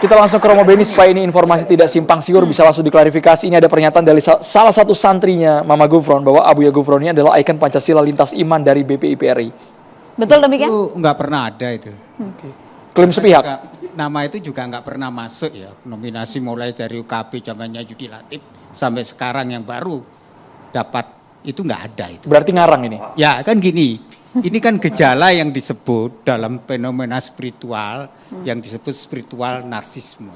Kita langsung ke Romo Beni supaya ini informasi tidak simpang siur, bisa langsung diklarifikasi. Ini ada pernyataan dari salah satu santrinya Mama Gufron bahwa Abuya Gufron ini adalah ikon Pancasila lintas iman dari BPIP RI. Betul demikian? Itu nggak pernah ada itu. Klaim sepihak. Nama itu juga nggak pernah masuk ya. Nominasi mulai dari UKP zamannya Yudi Latif sampai sekarang yang baru dapat itu nggak ada itu. Berarti ngarang ini? Ya kan gini, ini kan gejala yang disebut dalam fenomena spiritual yang disebut spiritual narsisme.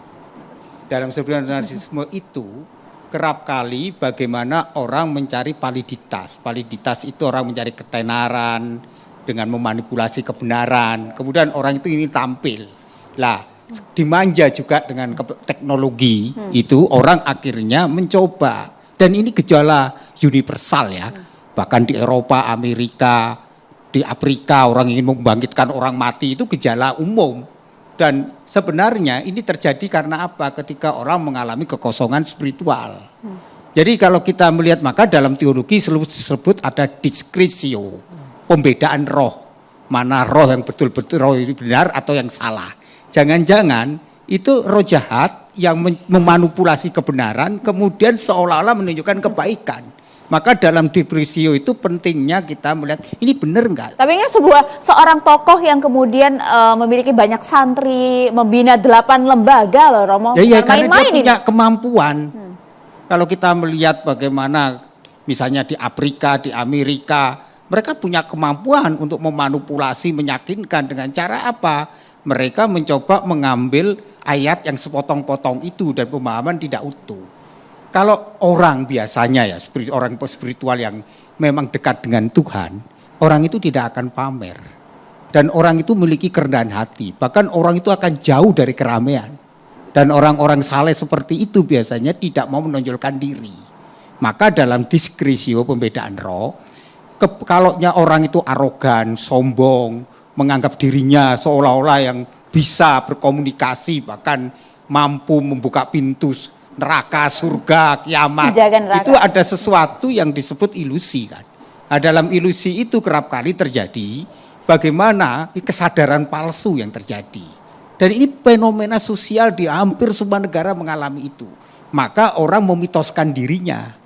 Dalam spiritual narsisme itu kerap kali bagaimana orang mencari validitas. Validitas itu orang mencari ketenaran dengan memanipulasi kebenaran. Kemudian orang itu ingin tampil. Lah, dimanja juga dengan teknologi itu orang akhirnya mencoba. Dan ini gejala universal ya. Bahkan di Eropa, Amerika, di Afrika orang ingin membangkitkan orang mati itu gejala umum. Dan sebenarnya ini terjadi karena apa? Ketika orang mengalami kekosongan spiritual. Jadi kalau kita melihat maka dalam teologi disebut ada diskresio, pembedaan roh. Mana roh yang betul-betul roh itu benar atau yang salah. Jangan-jangan itu roh jahat yang memanipulasi kebenaran kemudian seolah-olah menunjukkan kebaikan. Maka dalam depresio itu pentingnya kita melihat ini benar enggak? Tapi ini seorang tokoh yang kemudian memiliki banyak santri, membina 8 lembaga loh Romo. Ya karena dia punya kemampuan. Kalau kita melihat bagaimana misalnya di Afrika, di Amerika, mereka punya kemampuan untuk memanipulasi, meyakinkan dengan cara apa? Mereka mencoba mengambil ayat yang sepotong-potong itu dan pemahaman tidak utuh. Kalau orang biasanya ya, orang spiritual yang memang dekat dengan Tuhan, orang itu tidak akan pamer. Dan orang itu memiliki kerendahan hati, bahkan orang itu akan jauh dari keramaian. Dan orang-orang saleh seperti itu biasanya tidak mau menonjolkan diri. Maka dalam diskresio pembedaan roh, kalaunya orang itu arogan, sombong, menganggap dirinya seolah-olah yang bisa berkomunikasi, bahkan mampu membuka pintu neraka, surga, kiamat, itu ada sesuatu yang disebut ilusi kan. Nah, dalam ilusi itu kerap kali terjadi bagaimana kesadaran palsu yang terjadi. Dan ini fenomena sosial di hampir semua negara mengalami itu. Maka orang memitoskan dirinya.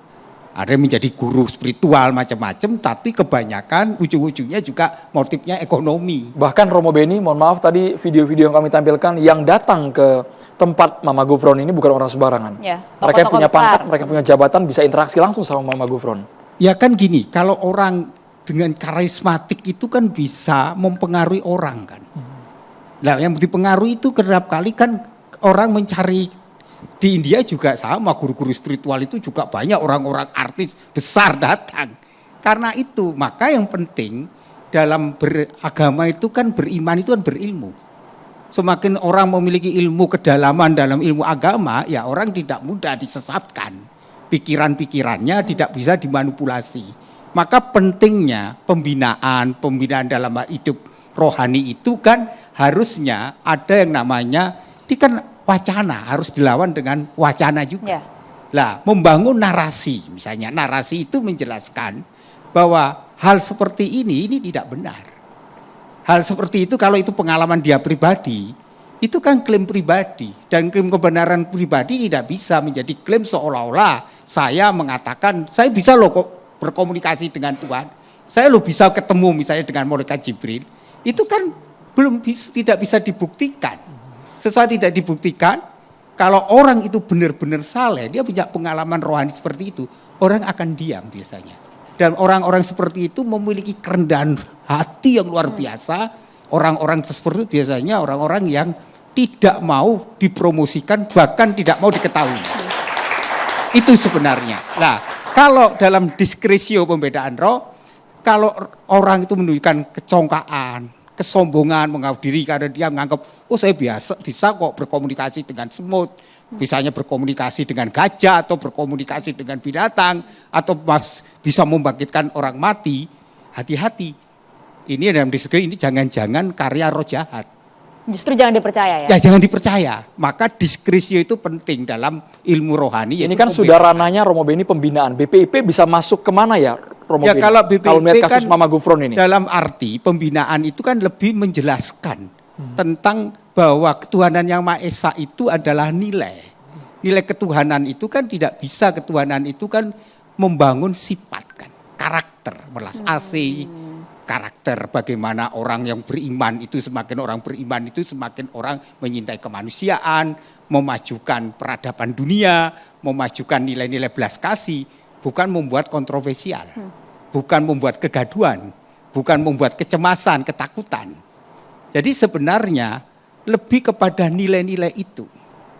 Ada yang menjadi guru spiritual macam-macam, tapi kebanyakan ujung-ujungnya juga motifnya ekonomi. Bahkan Romo Beni, mohon maaf tadi video-video yang kami tampilkan, yang datang ke tempat Mama Gufron ini bukan orang sembarangan. Ya, mereka punya pangkat, mereka punya jabatan, bisa interaksi langsung sama Mama Gufron. Ya kan gini, kalau orang dengan karismatik itu kan bisa mempengaruhi orang kan. Nah yang dipengaruhi itu kerap kali kan orang mencari. Di India juga sama, guru-guru spiritual itu juga banyak orang-orang artis besar datang. Karena itu, maka yang penting dalam beragama itu kan beriman itu kan berilmu. Semakin orang memiliki ilmu kedalaman dalam ilmu agama, ya orang tidak mudah disesatkan. Pikiran-pikirannya tidak bisa dimanipulasi. Maka pentingnya pembinaan dalam hidup rohani itu kan harusnya ada yang namanya, ini kan wacana harus dilawan dengan wacana juga. Lah, membangun narasi, misalnya narasi itu menjelaskan bahwa hal seperti ini tidak benar. Hal seperti itu kalau itu pengalaman dia pribadi, itu kan klaim pribadi dan klaim kebenaran pribadi tidak bisa menjadi klaim seolah-olah saya mengatakan saya bisa loh kok berkomunikasi dengan Tuhan. Saya loh bisa ketemu misalnya dengan malaikat Jibril. Itu kan tidak bisa dibuktikan. Sesuatu tidak dibuktikan, kalau orang itu benar-benar saleh, dia punya pengalaman rohani seperti itu, orang akan diam biasanya. Dan orang-orang seperti itu memiliki kerendahan hati yang luar biasa. Orang-orang seperti itu biasanya orang-orang yang tidak mau dipromosikan, bahkan tidak mau diketahui. Itu sebenarnya. Nah, kalau dalam diskresio pembedaan roh, kalau orang itu menunjukkan kecongkaan, kesombongan, menganggap diri karena dia menganggap, oh saya bisa kok berkomunikasi dengan semut, misalnya berkomunikasi dengan gajah atau berkomunikasi dengan binatang, atau bisa membangkitkan orang mati, hati-hati. Ini dalam diskusi ini jangan-jangan karya roh jahat. Justru jangan dipercaya ya? Ya jangan dipercaya. Maka diskresio itu penting dalam ilmu rohani. Ini kan sudah ranahnya Romo Beni pembinaan. BPIP bisa masuk kemana ya Romo ya, Beni? Kalau BPIP kalau melihat kasus kan Mama Gufron ini. Dalam arti pembinaan itu kan lebih menjelaskan tentang bahwa ketuhanan yang Maha Esa itu adalah nilai. Nilai ketuhanan itu kan tidak bisa, ketuhanan itu kan membangun sifat kan, karakter, melas asih, karakter bagaimana orang yang beriman itu semakin orang beriman itu semakin orang menyintai kemanusiaan, memajukan peradaban dunia, memajukan nilai-nilai belas kasih, bukan membuat kontroversial, bukan membuat kegaduhan, bukan membuat kecemasan, ketakutan. Jadi sebenarnya lebih kepada nilai-nilai itu.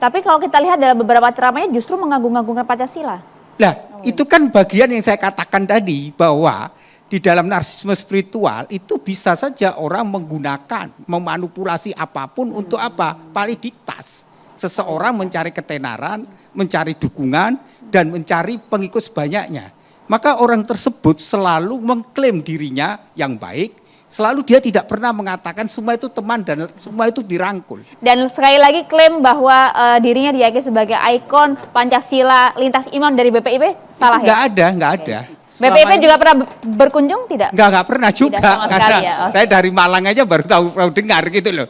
Tapi kalau kita lihat dalam beberapa ceramahnya justru mengagung-agungkan Pancasila. Nah, itu kan bagian yang saya katakan tadi, bahwa di dalam narsisme spiritual itu bisa saja orang menggunakan, memanipulasi apapun untuk apa? Validitas. Seseorang mencari ketenaran, mencari dukungan, dan mencari pengikut sebanyaknya. Maka orang tersebut selalu mengklaim dirinya yang baik, selalu dia tidak pernah mengatakan semua itu teman dan semua itu dirangkul. Dan sekali lagi klaim bahwa dirinya diyakini sebagai ikon Pancasila lintas iman dari BPIP, salah itu ya? Nggak ada. BPIP juga pernah berkunjung tidak? Nggak pernah juga, sama karena sekali ya? saya dari Malang aja baru tahu dengar gitu loh.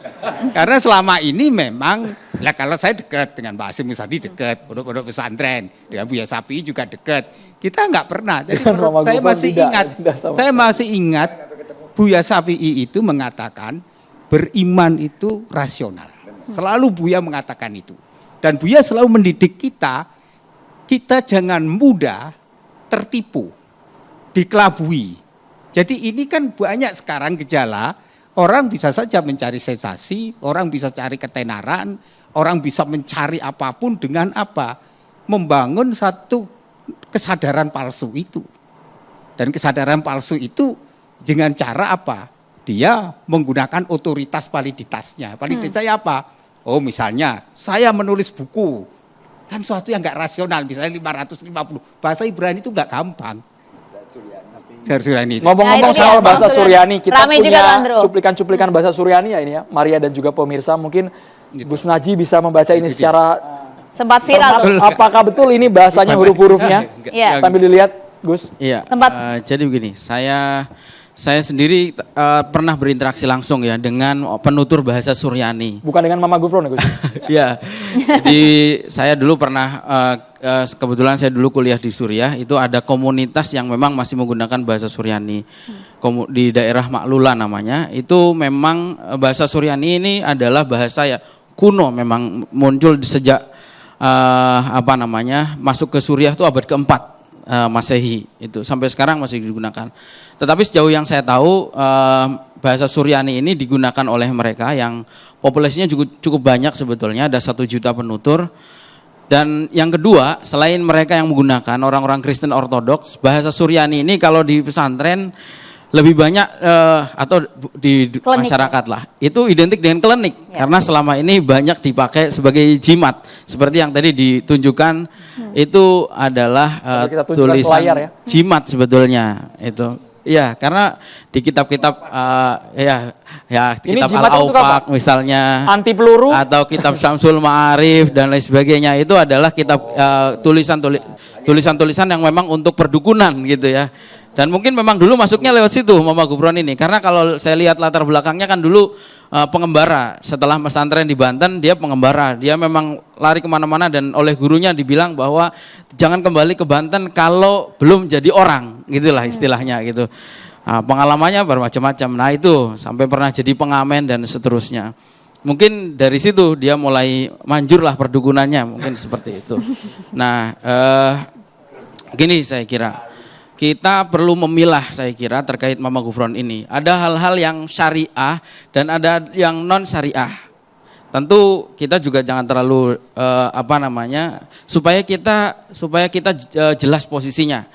Karena selama ini memang, lah kalau saya dekat dengan Mbak Hasim Musadi dekat, pondok-pondok pesantren, dengan Buya Sapi juga dekat. Kita nggak pernah, jadi saya masih ingat Buya Syafi'i itu mengatakan beriman itu rasional. Selalu Buya mengatakan itu. Dan Buya selalu mendidik kita jangan mudah tertipu, dikelabui. Jadi ini kan banyak sekarang gejala, orang bisa saja mencari sensasi, orang bisa cari ketenaran, orang bisa mencari apapun dengan apa? Membangun satu kesadaran palsu itu. Dan kesadaran palsu itu dengan cara apa? Dia menggunakan otoritas validitasnya. Validitasnya apa? Oh misalnya, saya menulis buku. Kan suatu yang nggak rasional, misalnya 550. Bahasa Ibrani itu nggak gampang. Ngomong-ngomong soal bahasa Suryani, kita Rame punya cuplikan-cuplikan bahasa Suryani ya ini ya. Maria dan juga pemirsa, mungkin Gus Naji bisa membaca ini secara sempat viral. Apakah betul ini bahasanya huruf-hurufnya? Iya. Sambil dilihat, Gus. Iya. Sempat. Jadi begini, saya sendiri pernah berinteraksi langsung ya dengan penutur bahasa Suryani. Bukan dengan Mama Gufron ya, Gus? Iya. Jadi saya dulu pernah kebetulan saya dulu kuliah di Suriah, itu ada komunitas yang memang masih menggunakan bahasa Suryani. Di daerah Maklula namanya, itu memang bahasa Suryani ini adalah bahasa ya kuno, memang muncul sejak masuk ke Suriah itu abad keempat. Masehi itu sampai sekarang masih digunakan. Tetapi sejauh yang saya tahu bahasa Suryani ini digunakan oleh mereka yang populasinya cukup banyak sebetulnya, ada 1 juta penutur. Dan yang kedua, selain mereka yang menggunakan orang-orang Kristen Ortodoks, bahasa Suryani ini kalau di pesantren lebih banyak atau di klinik, masyarakat lah, itu identik dengan klinik ya. Karena selama ini banyak dipakai sebagai jimat seperti yang tadi ditunjukkan, itu adalah tulisan ya. Jimat sebetulnya itu ya, karena di kitab-kitab kitab Al-Aufaq misalnya, anti peluru atau kitab Syamsul Ma'arif dan lain sebagainya, itu adalah kitab tulisan-tulisan yang memang untuk perdukunan gitu ya. Dan mungkin memang dulu masuknya lewat situ Mama Gufron ini, karena kalau saya lihat latar belakangnya kan dulu pengembara. Setelah pesantren di Banten dia pengembara, dia memang lari kemana-mana dan oleh gurunya dibilang bahwa jangan kembali ke Banten kalau belum jadi orang, gitulah istilahnya gitu. Pengalamannya bermacam-macam. Nah itu sampai pernah jadi pengamen dan seterusnya. Mungkin dari situ dia mulai manjurlah perdukunannya, mungkin seperti itu. Nah gini saya kira, kita perlu memilah saya kira terkait Mama Gufron ini. Ada hal-hal yang syariah dan ada yang non syariah. Tentu kita juga jangan terlalu supaya kita jelas posisinya.